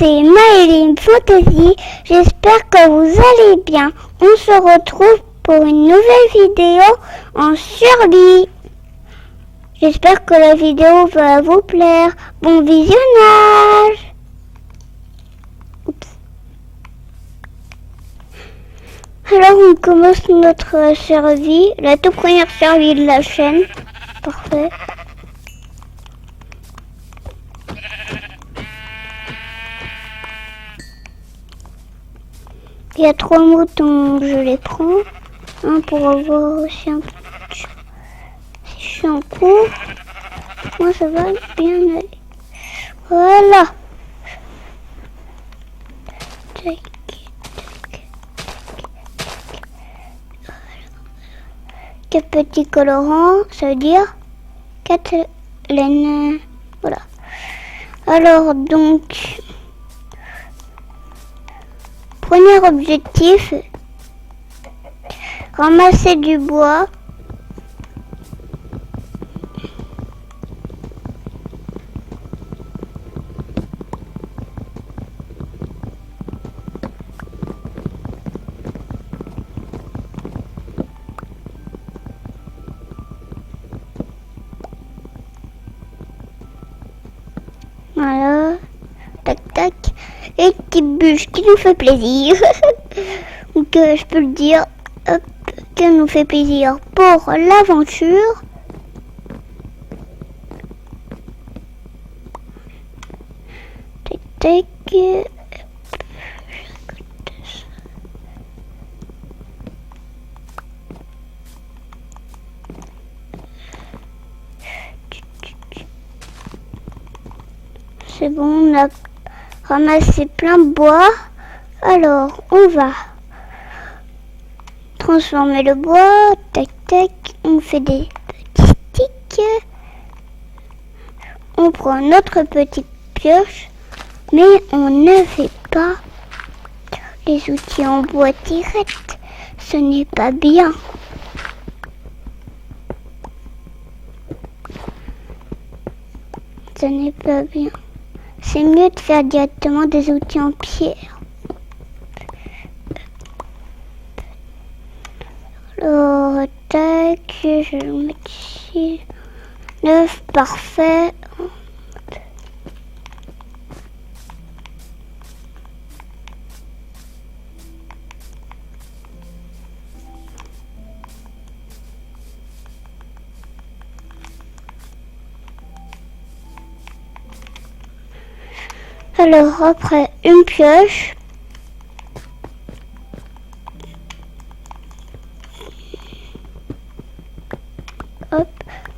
c'est Maëline Fantasy. J'espère que vous allez bien. On se retrouve pour une nouvelle vidéo en survie. J'espère que la vidéo va vous plaire. Bon visionnage. Oups. Alors on commence notre survie, la toute première survie de la chaîne. Parfait. Il y a 3 moutons, je les prends. Un pour avoir aussi un peu si je suis en cours. Moi ça va bien aller. Voilà. Tac, tac, tac. 4 petits colorants, ça veut dire 4 laines. Voilà. Alors donc, premier objectif, ramasser du bois. Voilà, tac tac, et petite bûche qui nous fait plaisir. Donc je peux le dire, hop, qu'elle nous fait plaisir pour l'aventure. Tac tac. C'est bon, on a ramassé plein de bois. Alors, on va transformer le bois. Tac, tac. On fait des petits sticks. On prend notre petite pioche. Mais on ne fait pas les outils en bois direct. Ce n'est pas bien. Ce n'est pas bien. C'est mieux de faire directement des outils en pierre. Alors, tac, je vais le mettre ici. 9, parfait. Alors après une pioche, hop,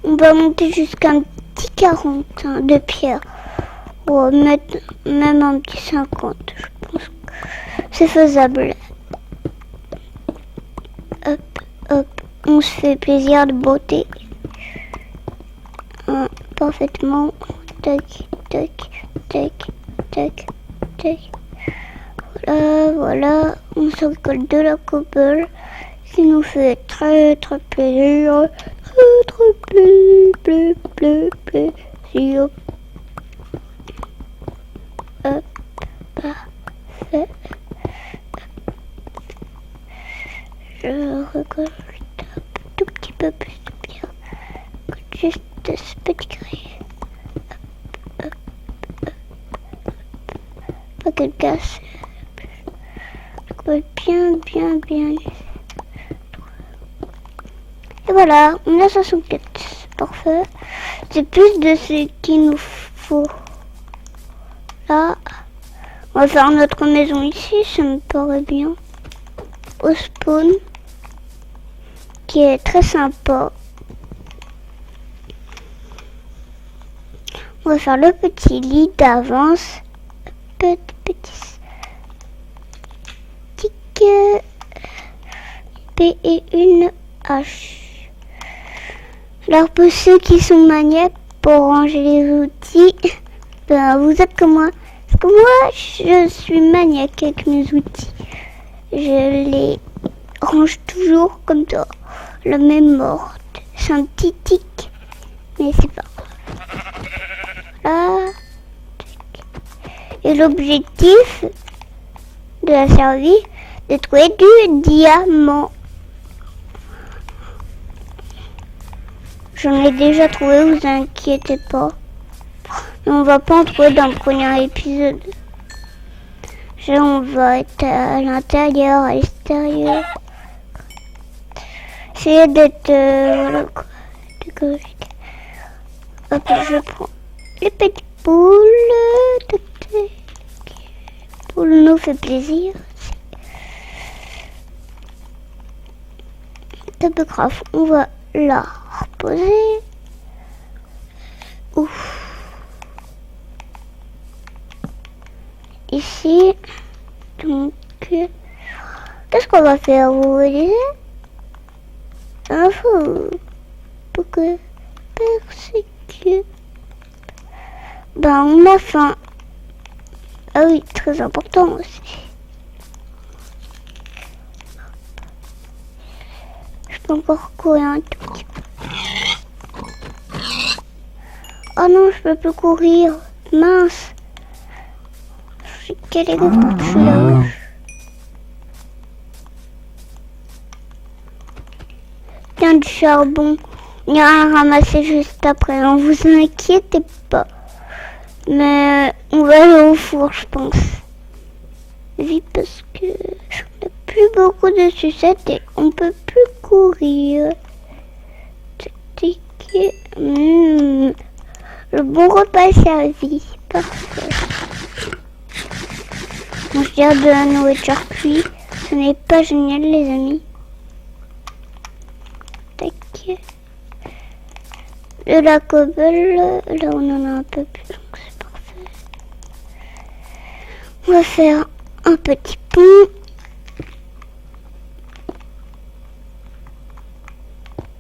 on va monter jusqu'à un petit 40 de pierre. On va mettre même un petit 50, je pense que c'est faisable. Hop, hop, on se fait plaisir de beauté. Parfaitement, tac, tac, tac. Tac, tac. Voilà, on se récolte de la cobble qui nous fait très plaisir. Très plaisir. Hop, parfait. Je récolte un tout petit peu plus de pierre. Juste ce petit grès. Pas qu'elle casse. Bien. Et voilà, on a 64. Parfait. C'est plus de ce qu'il nous faut. Là, on va faire notre maison ici, ça me paraît bien. Au spawn, qui est très sympa. On va faire le petit lit d'avance. Petit stick P et une hache. Alors pour ceux qui sont maniaques pour ranger les outils, ben vous êtes comme moi. Parce que moi je suis maniaque avec mes outils. Je les range toujours comme ça, la même morte. C'est un petit tic, mais c'est pas grave. Là. Et l'objectif de la survie, de trouver du diamant. J'en ai déjà trouvé, vous inquiétez pas. Et on va pas en trouver dans le premier épisode. Là, on va être à l'intérieur, à l'extérieur. Essayer d'être écologique. Hop, je prends les petites poules. Poule nous fait plaisir. Top grave, on va la reposer. Ouf. Ici, donc, qu'est-ce qu'on va faire, vous voyez? Info, pour que persécute. Ben, on a faim. Ah oui, très important aussi. Je peux encore courir un tout petit peu. Oh non, je peux plus courir. Mince. Quel est le je suis là. Tiens, du charbon. On ira le ramasser juste après. Ne vous inquiétez pas. Mais on va aller au four, je pense. Vite, parce que j'en ai plus beaucoup de sucettes et on peut plus courir. Le bon repas est servi. Parfait. Bon, je dirais de la nourriture cuite. Ce n'est pas génial, les amis. Tac. De la cobble, là on en a un peu plus, donc c'est parfait. On va faire un petit pont.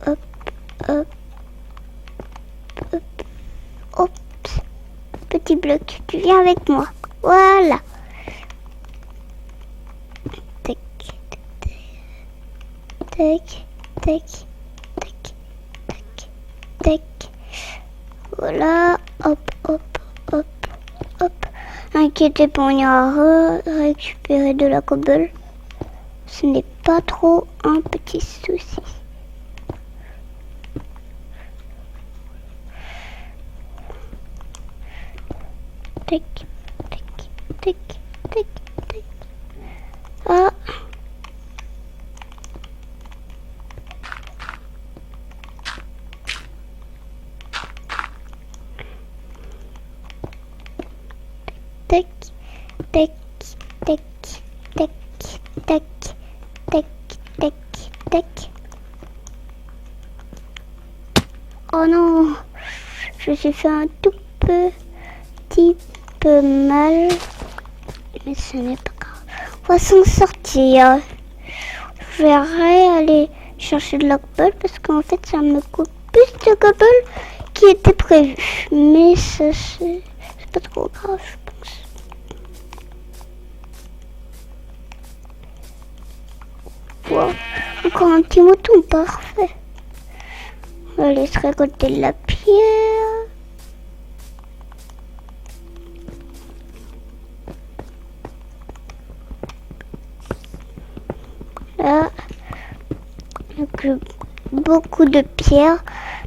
Hop, hop, hop, hop. Petit bloc, tu viens avec moi. Voilà. Tac, tac, tac, tac, tac, tac. Voilà, hop, hop, hop, hop. Inquiétez pas, on ira récupérer de la cobble. Ce n'est pas trop un petit souci. Tac, tac, tac, tac, tac. Ah. Tac, tac, tac, tac, tac, tac, tac, tac. Oh non, je me suis fait un tout petit peu mal, mais ce n'est pas grave. On va s'en sortir. Je vais aller chercher de la cobble parce qu'en fait ça me coûte plus de cobble qui était prévu. Mais ça c'est pas trop grave, je pense. Wow. Encore un petit mouton, parfait. On va aller se récolter de la pierre. Là, donc, beaucoup de pierres.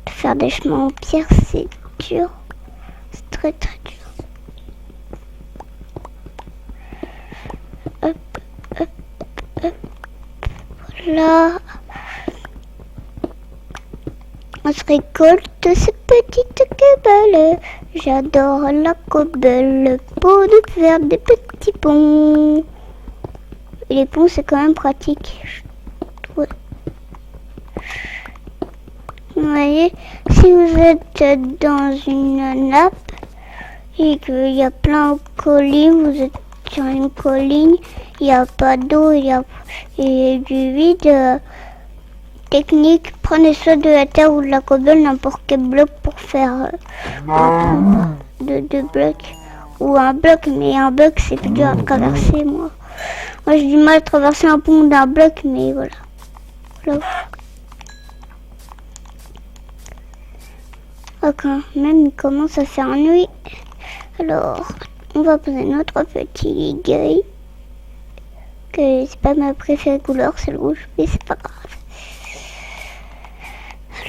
De faire des chemins en pierre, c'est dur. C'est très très dur. Hop, hop, hop. Voilà. On se récolte ces petites cobbles. J'adore la cobble pour nous faire des petits ponts. Et les ponts, c'est quand même pratique, je trouve. Vous voyez, si vous êtes dans une nappe et qu'il y a plein de collines, vous êtes sur une colline, il n'y a pas d'eau, il y a du vide. Technique, prenez soit de la terre ou de la cobble, n'importe quel bloc pour faire deux blocs. Ou un bloc, mais un bloc c'est plus dur à traverser, moi. Moi j'ai du mal à traverser un pont d'un bloc, mais voilà. Voilà. Oh, quand même il commence à faire nuit. Alors, on va poser notre petit gris. Que c'est pas ma préférée couleur, c'est le rouge, mais c'est pas grave.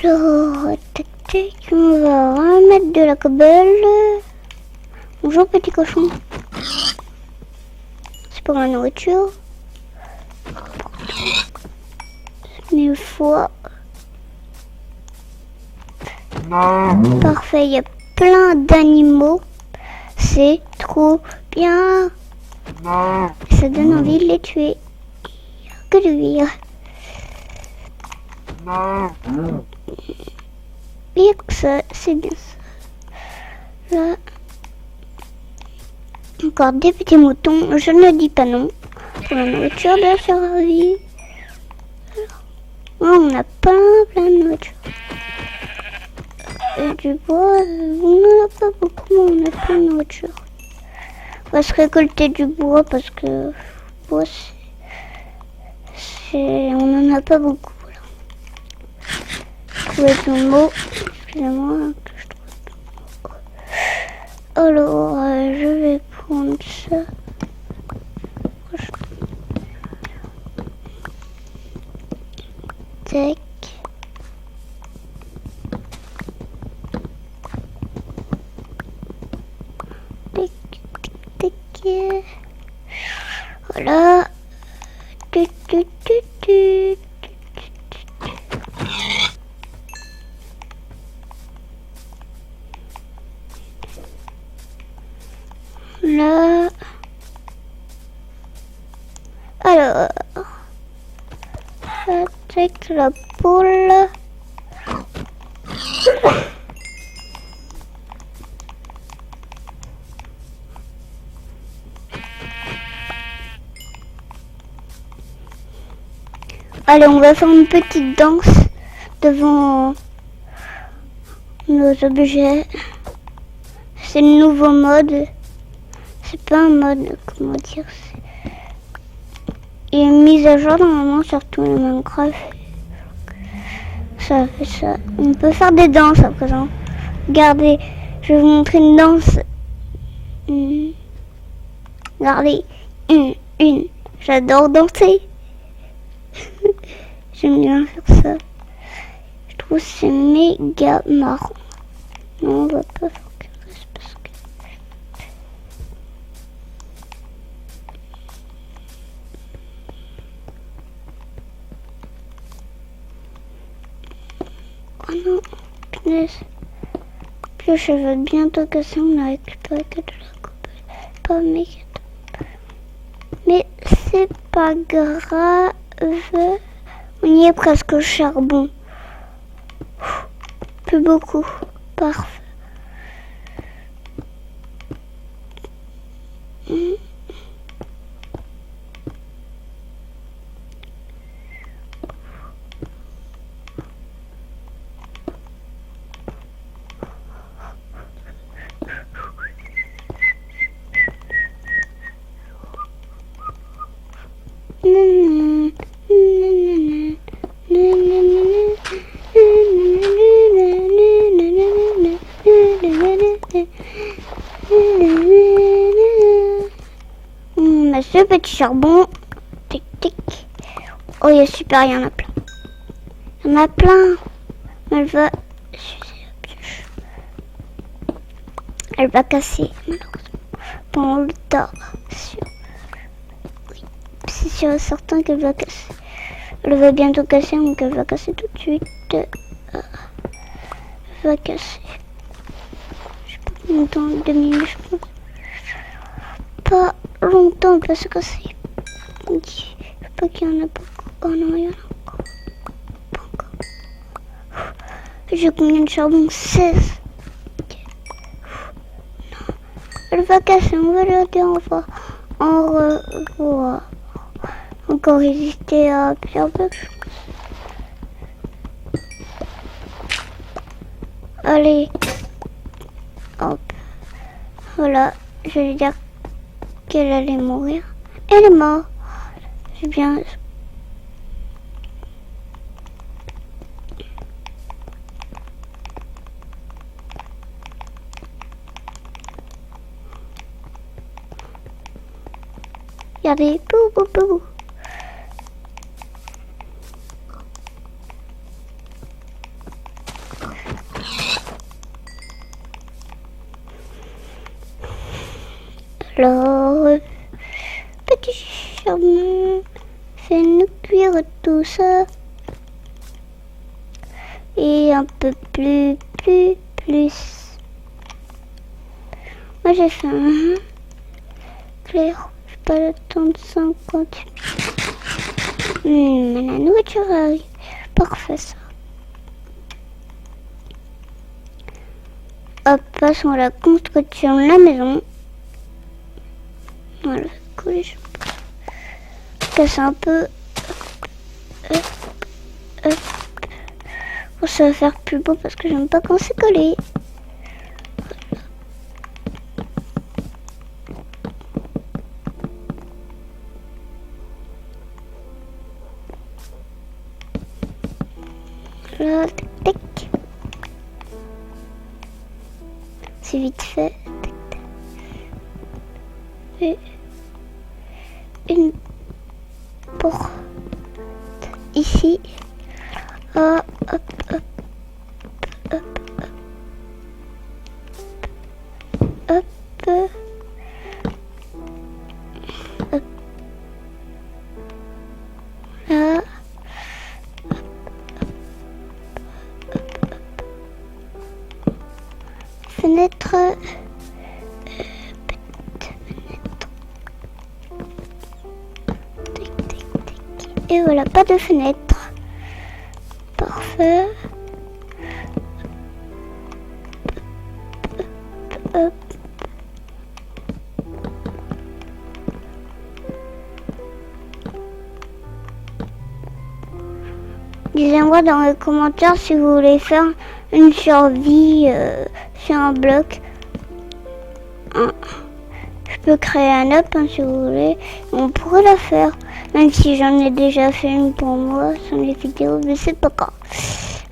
Alors, tac tac, on va remettre de la cobble. Bonjour petit cochon. C'est pour la nourriture. Mille fois. Parfait, il y a plein d'animaux. C'est trop bien. Ça donne envie de les tuer. Que de rire. Et que ça, c'est bien ça. Là. Encore des petits moutons. Je ne dis pas non. Pour la nourriture de la survie. On a plein de nourriture. Et du bois, on n'en a pas beaucoup, mais on a plein de nourriture. On va se récolter du bois parce que bois, on n'en a pas beaucoup. Là. Trouver le mot. Excusez-moi que je trouve le mot. Alors, je vais prendre ça. Tac. Voilà. Là. Alors. Avec la poule. Allez, on va faire une petite danse devant nos objets. C'est le nouveau mode. C'est pas un mode, comment dire. Il est mis à jour normalement sur tous les Minecraft. Ça fait ça. On peut faire des danses à présent. Regardez, je vais vous montrer une danse. Regardez, une. J'adore danser. J'aime bien faire ça. Je trouve que c'est méga marrant. Non, on va pas faire que ça parce que... Oh non, punaise. Puis je vais bientôt casser, on a récupéré que de la coupe. Pas méga. Mais c'est pas grave. On y est presque au charbon. Plus beaucoup. Parfait. Ce petit charbon, tic tic. Oh, il est super, il y en a plein. Il y en a plein. Elle va Elle va casser, malheureusement. Pendant le temps. Oui, c'est sûr et certain qu'elle va casser. Elle va bientôt casser, donc elle va casser tout de suite. Elle va casser. Je sais pas combien de temps, 2 minutes, je pense. Pas longtemps, elle va se casser. Je sais pas qu'il y en a beaucoup. Oh non, il y en a encore. Pas encore. J'ai combien de charbon? 16. Okay. Non. Elle va casser, on va leur dire au revoir. Au revoir. Encore résister à plusieurs bugs. Allez. Hop. Voilà. Je vais dire qu'elle allait mourir. Elle est morte. C'est bien. Regardez, bou, bou, bou, bou. Alors, petit charmant, fais-nous cuire tout ça. Et un peu plus. Moi j'ai faim. Claire, j'ai pas le temps de 50 minutes. Mais la nourriture arrive. Parfait ça. Hop, passons à la construction de la maison. Voilà, coller. Casser un peu. Pour ça va faire plus beau parce que j'aime pas quand c'est collé. Là, tac, tac. C'est vite fait. Tac, tac. Et une porte ici. Ah, hop, hop, hop, hop, hop, hop, là. Fenêtre, petite fenêtre. Tic, tic, tic. Et voilà, pas de fenêtre. Parfait. Hop. Dites-moi dans les commentaires si vous voulez faire une survie sur un bloc. Je peux créer un up si vous voulez. On pourrait la faire. Même si j'en ai déjà fait une pour moi sur les vidéos. Mais c'est pas grave.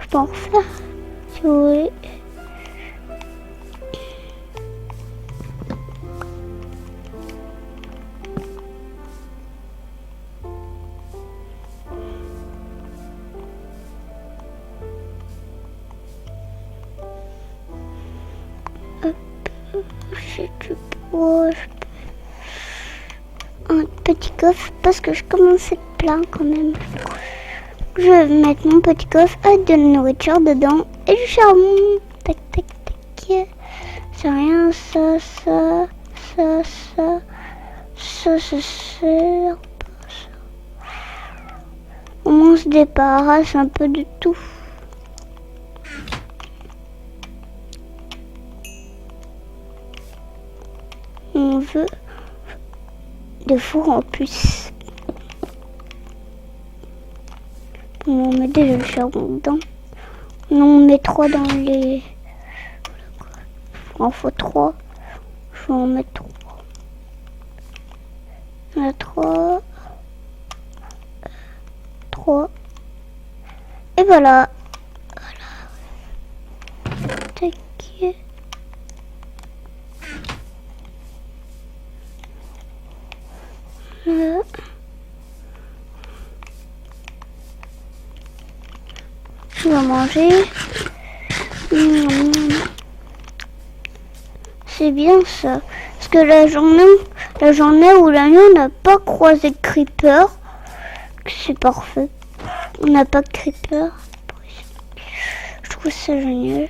Je peux en refaire si vous voulez. J'ai du bois. Un petit coffre parce que je commence à être plein quand même. Je vais mettre mon petit coffre avec de la nourriture dedans et du charbon. Tac, tac, tac. C'est rien, ça. Ça se sert. On se débarrasse un peu de tout. On veut des fours en plus. On met déjà le charbon dedans. On met 3 dans les... Il en faut 3. Je vais en mettre 3. On a 3. 3. Et voilà. Tac. Je vais manger. C'est bien ça. Parce que la journée où la nuit on n'a pas croisé de creeper. C'est parfait. On n'a pas de creeper. Je trouve ça génial.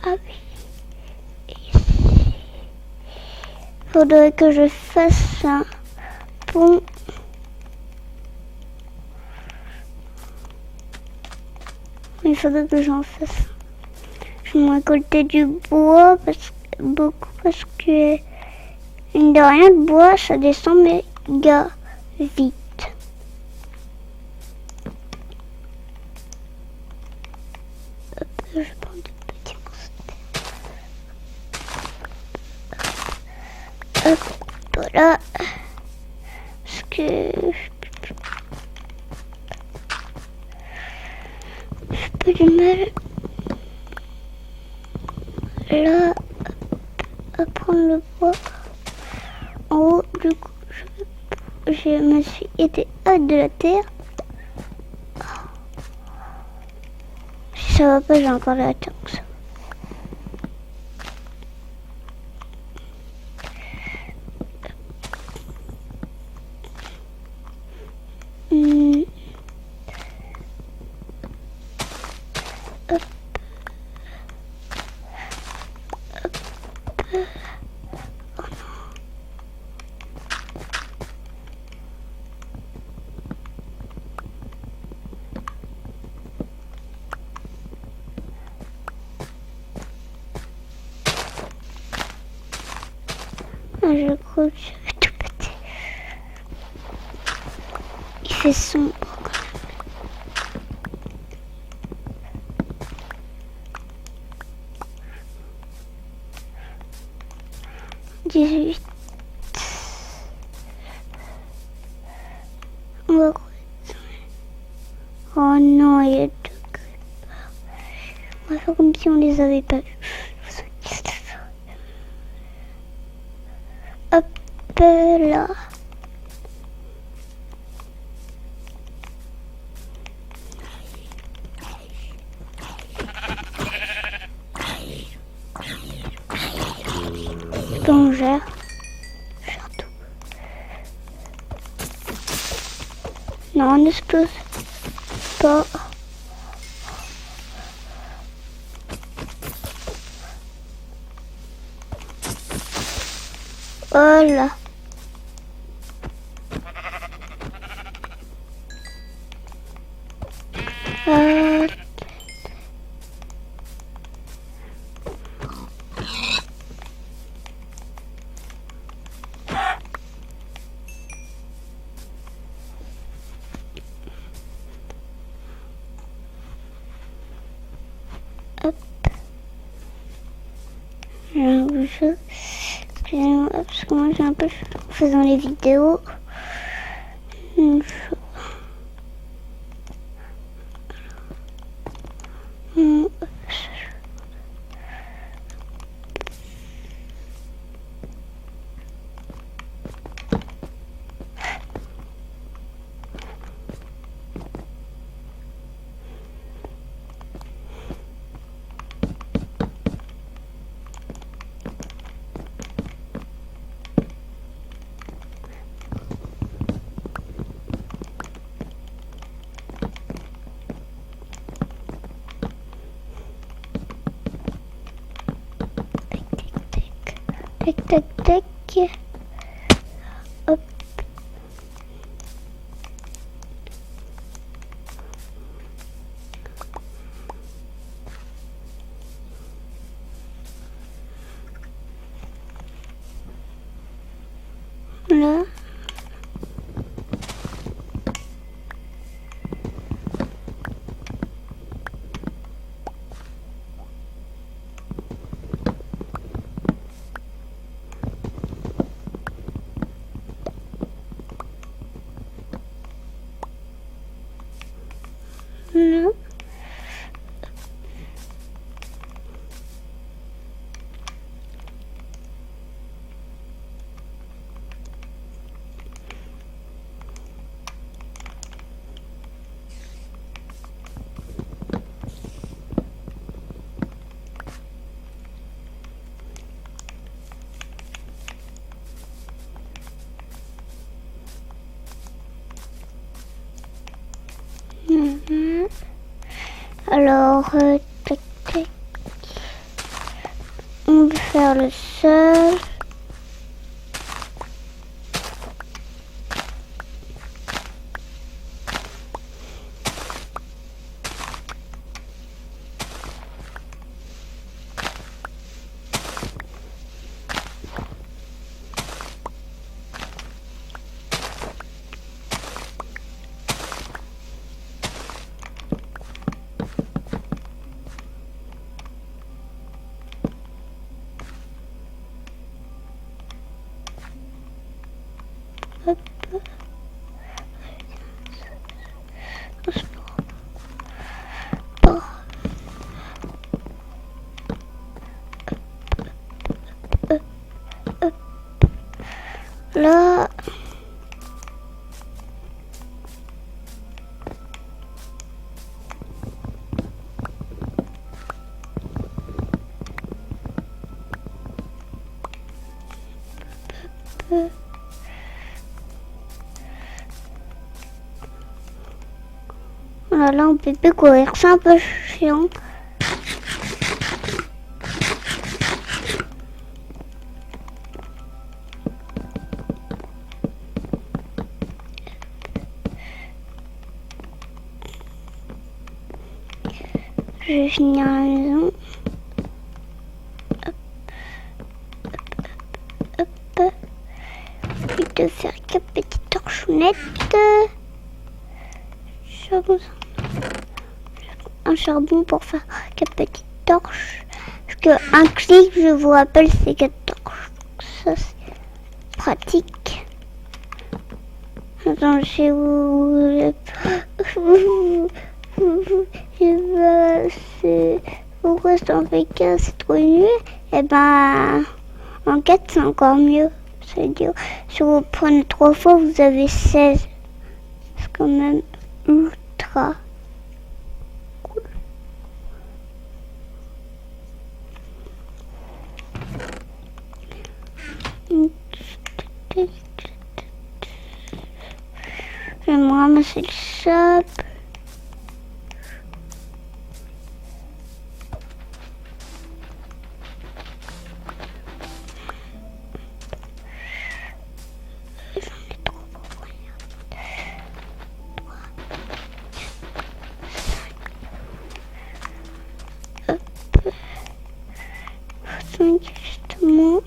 Ah oui. Ici. Faudrait que je fasse un pont. Il faudrait que j'en fasse. Je vais récolter du bois beaucoup parce que mine de rien le bois ça descend méga vite. Hop, je prends des petits morceaux. Hop, voilà. Parce que j'ai pas du mal. là, à prendre le bois. En haut, du coup, je me suis été hors de la terre. Si ça va pas, j'ai encore la terre. Je crois que je vais tout péter. Il fait sombre. 18. On va croire. Oh non, il y a deux. On va faire comme si on les avait pas vus. Hop là. Plongeur. Château. Non, on n'explose pas. Voilà. Hop. J'ai un peu chaud. Excusez-moi, parce que moi j'ai un peu chaud en faisant les vidéos. Tac, tac, tac. Hop. Là. Là. Alors, tac, tac. On va faire le sol. Voilà, on peut plus courir, c'est un peu chiant. Je vais finir à la maison. Hop. Puis de faire quelques petites torchonnettes. Un charbon pour faire quelques petites torches. Parce qu'un clic, je vous rappelle, c'est 4 torches. Ça, c'est pratique. Attends, je sais où. Pourquoi ça en fait 15, c'est trop nul. Et ben, en 4, c'est encore mieux. C'est-à-dire, si vous prenez 3 fois, vous avez 16. C'est quand même ultra cool. Je vais me ramasser le sable. Justement,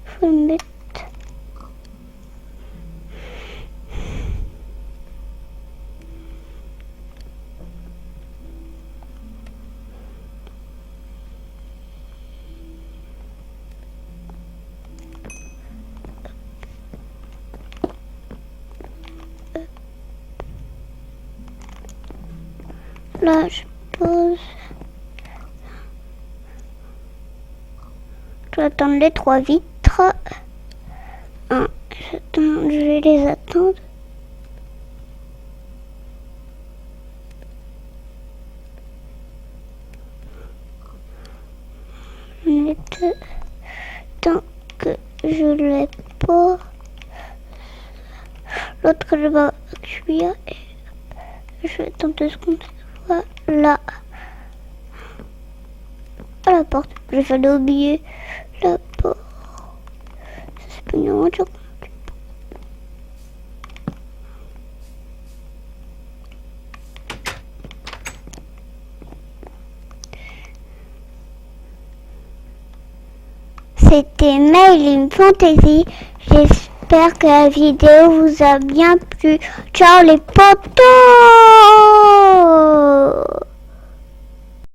faut le mettre. Là, je pose. Je vais attendre les 3 vitres. Je vais les attendre. Mais tant que je l'ai pas, l'autre je vais cuire. Je vais attendre 2 secondes. Voilà. À la porte. J'ai failli oublier la porte. C'est pas une aventure. C'était Maëline Fantasy. J'espère que la vidéo vous a bien plu. Ciao les potos!